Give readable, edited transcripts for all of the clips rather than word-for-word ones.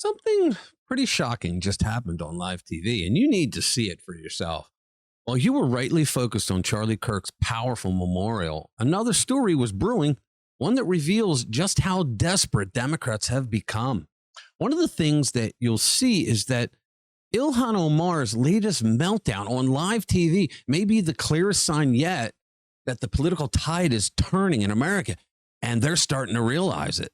Something pretty shocking just happened on live TV, and you need to see it for yourself. While you were rightly focused on Charlie Kirk's powerful memorial, another story was brewing, one that reveals just how desperate Democrats have become. One of the things that you'll see is that Ilhan Omar's latest meltdown on live TV may be the clearest sign yet that the political tide is turning in America, and they're starting to realize it.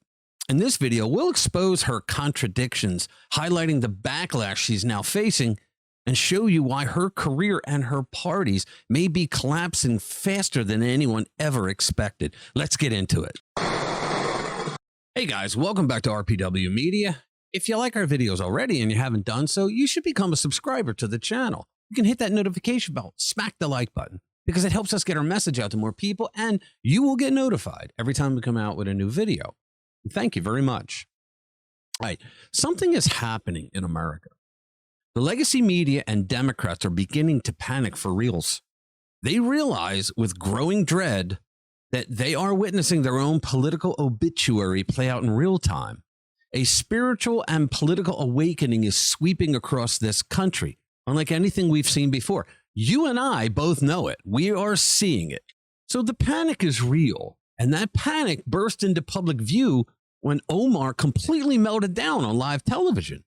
In this video, we'll expose her contradictions, highlighting the backlash she's now facing, and show you why her career and her parties may be collapsing faster than anyone ever expected. Let's get into it. Hey guys, welcome back to RPW Media. If you like our videos already and you haven't done so, you should become a subscriber to the channel. You can hit that notification bell, smack the like button, because it helps us get our message out to more people, and you will get notified every time we come out with a new video. Thank you very much. All right, something is happening in America. The legacy media and Democrats are beginning to panic for reals. They realize with growing dread that they are witnessing their own political obituary play out in real time. A spiritual and political awakening is sweeping across this country, unlike anything we've seen before. You and I both know it. We are seeing it. So the panic is real, and that panic burst into public view when Omar completely melted down on live television.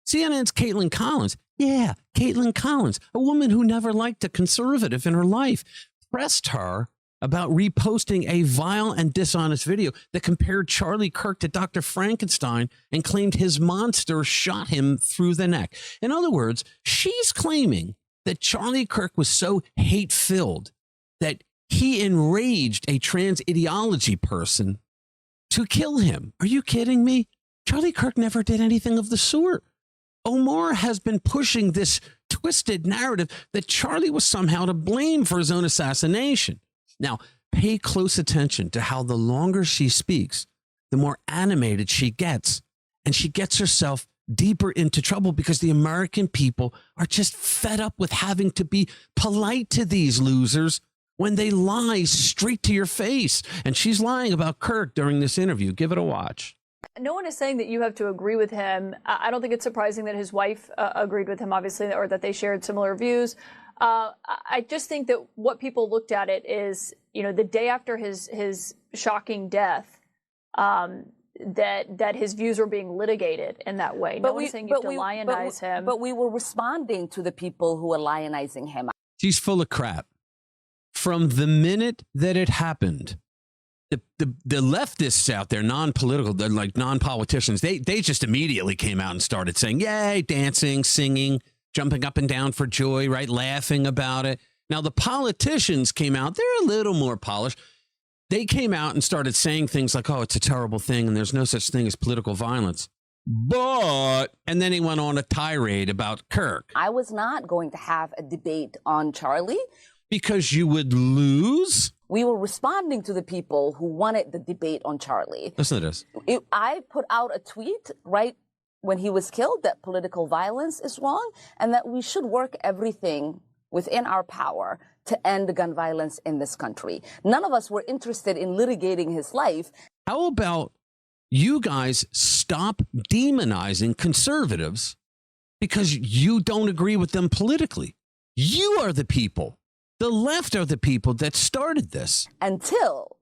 CNN's Caitlin Collins, Caitlin Collins, a woman who never liked a conservative in her life, pressed her about reposting a vile and dishonest video that compared Charlie Kirk to Dr. Frankenstein and claimed his monster shot him through the neck. In other words, she's claiming that Charlie Kirk was so hate-filled that he enraged a trans ideology person to kill him. Are you kidding me? Charlie Kirk never did anything of the sort. Omar has been pushing this twisted narrative that Charlie was somehow to blame for his own assassination. Now, pay close attention to how the longer she speaks, the more animated she gets, and she gets herself deeper into trouble because the American people are just fed up with having to be polite to these losers when they lie straight to your face. And she's lying about Kirk during this interview. Give it a watch. No one is saying that you have to agree with him. I don't think it's surprising that his wife agreed with him, obviously, or that they shared similar views. I just think that what people looked at it is, you know, the day after his shocking death, that his views were being litigated in that way. No one's saying you have to lionize him. But we were responding to the people who were lionizing him. She's full of crap. From the minute that it happened, the leftists out there, non-political, they're like non-politicians, they just immediately came out and started saying, yay, dancing, singing, jumping up and down for joy, right, laughing about it. Now, the politicians came out, they're a little more polished. They came out and started saying things like, oh, it's a terrible thing, and there's no such thing as political violence. But, and then he went on a tirade about Kirk. I was not going to have a debate on Charlie. Because you would lose? We were responding to the people who wanted the debate on Charlie. Listen to this. I put out a tweet right when he was killed that political violence is wrong and that we should work everything within our power to end the gun violence in this country. None of us were interested in litigating his life. How about you guys stop demonizing conservatives because you don't agree with them politically? You are the people. The left are the people that started this. Until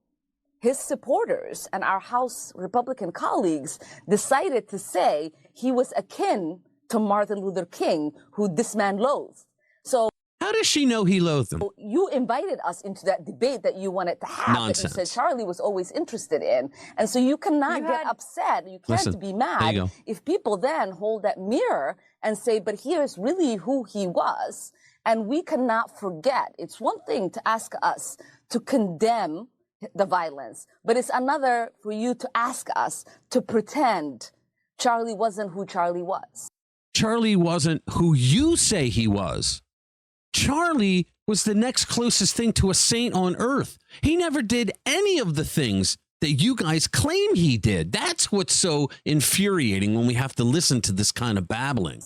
his supporters and our House Republican colleagues decided to say he was akin to Martin Luther King, who this man loathed. So how does she know he loathed him? You invited us into that debate that you wanted to have. Nonsense. That you said Charlie was always interested in. And so you cannot get upset. You can't be mad if people then hold that mirror and say, but here's really who he was. And we cannot forget. It's one thing to ask us to condemn the violence, but it's another for you to ask us to pretend Charlie wasn't who Charlie was. Charlie wasn't who you say he was. Charlie was the next closest thing to a saint on earth. He never did any of the things that you guys claim he did. That's what's so infuriating when we have to listen to this kind of babbling.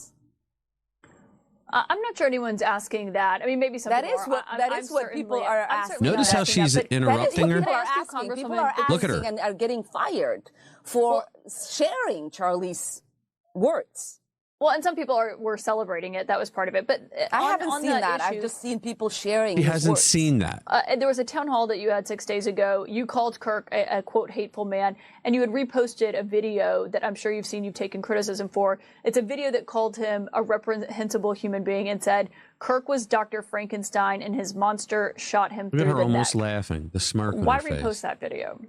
I'm not sure anyone's asking that. I mean, maybe some that people is what that is what people are asking. Notice how she's interrupting her. People are asking Look at her. And are getting fired for sharing Charlie's words. Well, and some people were celebrating it. That was part of it. But I haven't seen that. Issue, I've just seen people sharing. He hasn't seen that. There was a town hall that you had 6 days ago. You called Kirk a quote hateful man, and you had reposted a video that I'm sure you've seen. You've taken criticism for. It's a video that called him a reprehensible human being and said Kirk was Dr. Frankenstein and his monster shot him through the neck. Look at her almost laughing, the smirk on Why her face. repost that video?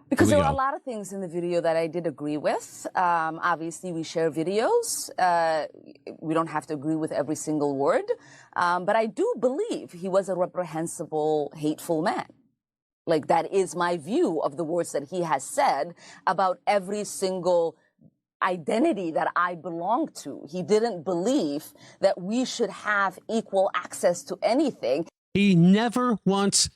Because there were a lot of things in the video that I did agree with. Obviously, we share videos. We don't have to agree with every single word. But I do believe he was a reprehensible, hateful man. Like, that is my view of the words that he has said about every single identity that I belong to. He didn't believe that we should have equal access to anything. He never once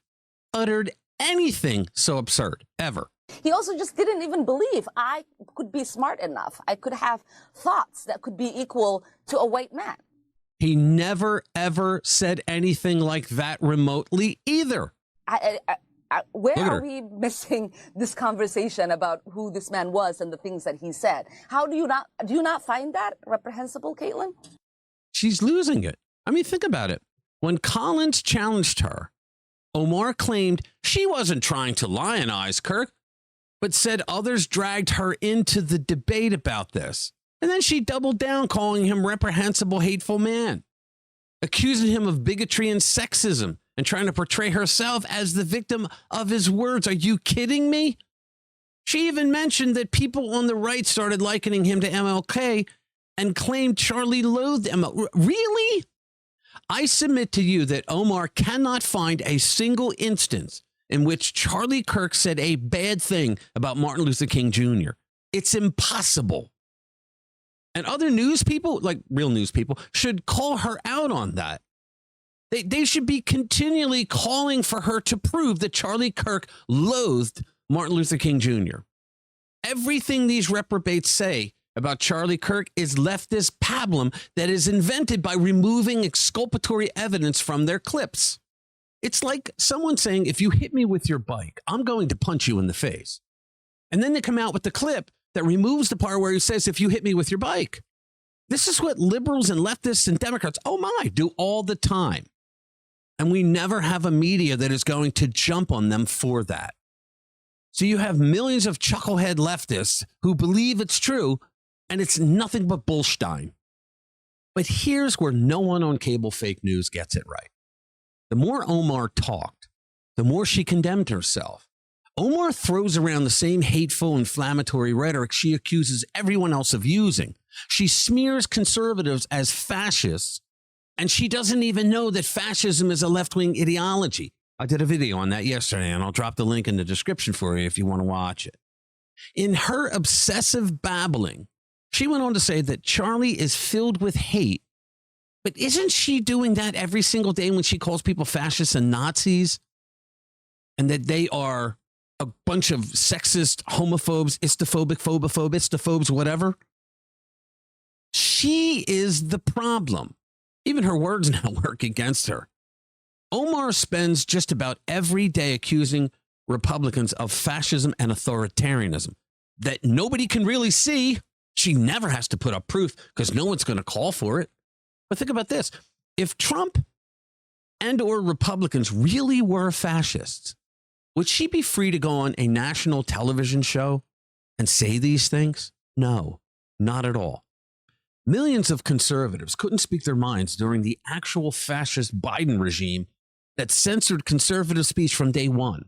uttered anything so absurd, ever. He also just didn't even believe I could be smart enough. I could have thoughts that could be equal to a white man. He never, ever said anything like that remotely either. Where are we missing this conversation about who this man was and the things that he said? How do you not find that reprehensible, Caitlin? She's losing it. I mean, think about it. When Collins challenged her, Omar claimed she wasn't trying to lionize Kirk, but said others dragged her into the debate about this. And then she doubled down, calling him reprehensible, hateful man, accusing him of bigotry and sexism, and trying to portray herself as the victim of his words. Are you kidding me? She even mentioned that people on the right started likening him to MLK and claimed Charlie loathed MLK. Really? I submit to you that Omar cannot find a single instance in which Charlie Kirk said a bad thing about Martin Luther King Jr. It's impossible. And other news people, like real news people, should call her out on that. They should be continually calling for her to prove that Charlie Kirk loathed Martin Luther King Jr. Everything these reprobates say about Charlie Kirk is leftist pablum that is invented by removing exculpatory evidence from their clips. It's like someone saying, if you hit me with your bike, I'm going to punch you in the face. And then they come out with the clip that removes the part where he says, if you hit me with your bike. This is what liberals and leftists and Democrats, oh my, do all the time. And we never have a media that is going to jump on them for that. So you have millions of chucklehead leftists who believe it's true, and it's nothing but bullstein. But here's where no one on cable fake news gets it right. The more Omar talked, the more she condemned herself. Omar throws around the same hateful, inflammatory rhetoric she accuses everyone else of using. She smears conservatives as fascists, and she doesn't even know that fascism is a left-wing ideology. I did a video on that yesterday, and I'll drop the link in the description for you if you want to watch it. In her obsessive babbling, she went on to say that Charlie is filled with hate. But isn't she doing that every single day when she calls people fascists and Nazis? And that they are a bunch of sexist, homophobes, istophobes, whatever? She is the problem. Even her words now work against her. Omar spends just about every day accusing Republicans of fascism and authoritarianism that nobody can really see. She never has to put up proof because no one's going to call for it. But think about this. If Trump and or Republicans really were fascists, would she be free to go on a national television show and say these things? No, not at all. Millions of conservatives couldn't speak their minds during the actual fascist Biden regime that censored conservative speech from day one.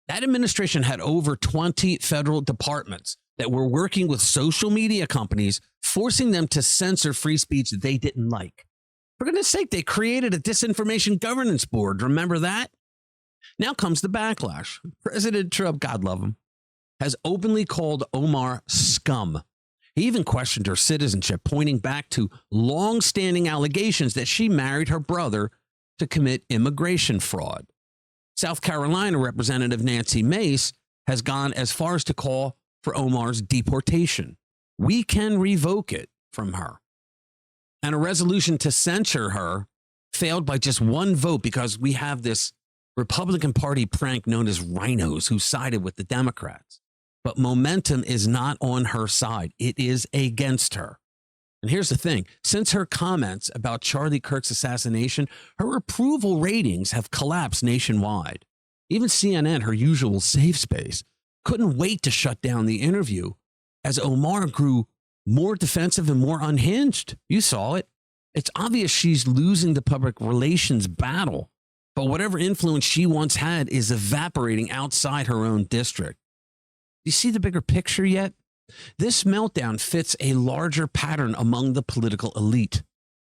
That administration had over 20 federal departments that were working with social media companies, forcing them to censor free speech that they didn't like. For goodness sake, they created a disinformation governance board. Remember that? Now comes the backlash. President Trump, God love him, has openly called Omar scum. He even questioned her citizenship, pointing back to long-standing allegations that she married her brother to commit immigration fraud. South Carolina Representative Nancy Mace has gone as far as to call for Omar's deportation. We can revoke it from her. And a resolution to censure her failed by just one vote because we have this Republican Party prank known as rhinos who sided with the Democrats. But momentum is not on her side. It is against her. And here's the thing. Since her comments about Charlie Kirk's assassination, her approval ratings have collapsed nationwide. Even CNN, her usual safe space, couldn't wait to shut down the interview as Omar grew more defensive and more unhinged. You saw it. It's obvious she's losing the public relations battle, but whatever influence she once had is evaporating outside her own district. You see the bigger picture yet? This meltdown fits a larger pattern among the political elite.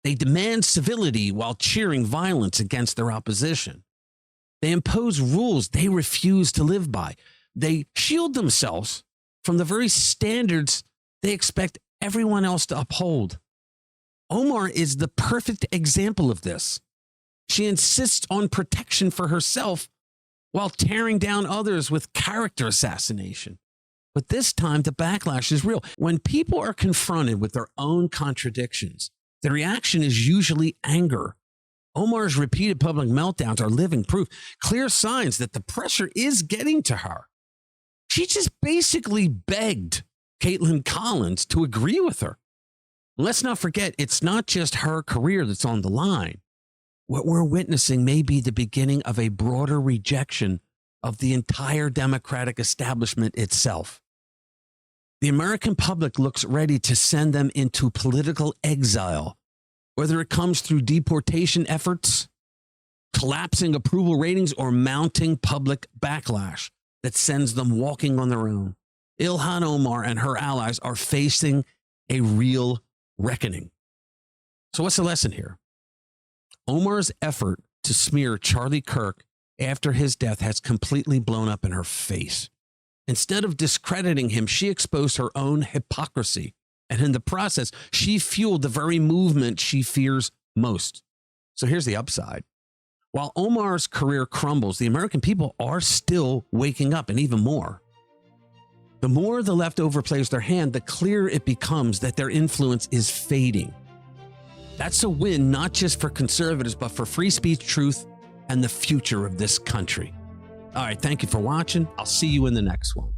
They demand civility while cheering violence against their opposition. They impose rules they refuse to live by. They shield themselves from the very standards they expect everyone else to uphold. Omar is the perfect example of this. She insists on protection for herself while tearing down others with character assassination. But this time, the backlash is real. When people are confronted with their own contradictions, the reaction is usually anger. Omar's repeated public meltdowns are living proof, clear signs that the pressure is getting to her. She just basically begged Caitlin Collins to agree with her. Let's not forget, it's not just her career that's on the line. What we're witnessing may be the beginning of a broader rejection of the entire Democratic establishment itself. The American public looks ready to send them into political exile, whether it comes through deportation efforts, collapsing approval ratings, or mounting public backlash that sends them walking on their own. Ilhan Omar and her allies are facing a real reckoning. So what's the lesson here? Omar's effort to smear Charlie Kirk after his death has completely blown up in her face. Instead of discrediting him, she exposed her own hypocrisy. And in the process, she fueled the very movement she fears most. So here's the upside. While Omar's career crumbles, the American people are still waking up, and even more. The more the left overplays their hand, the clearer it becomes that their influence is fading. That's a win, not just for conservatives, but for free speech, truth, and the future of this country. All right, thank you for watching. I'll see you in the next one.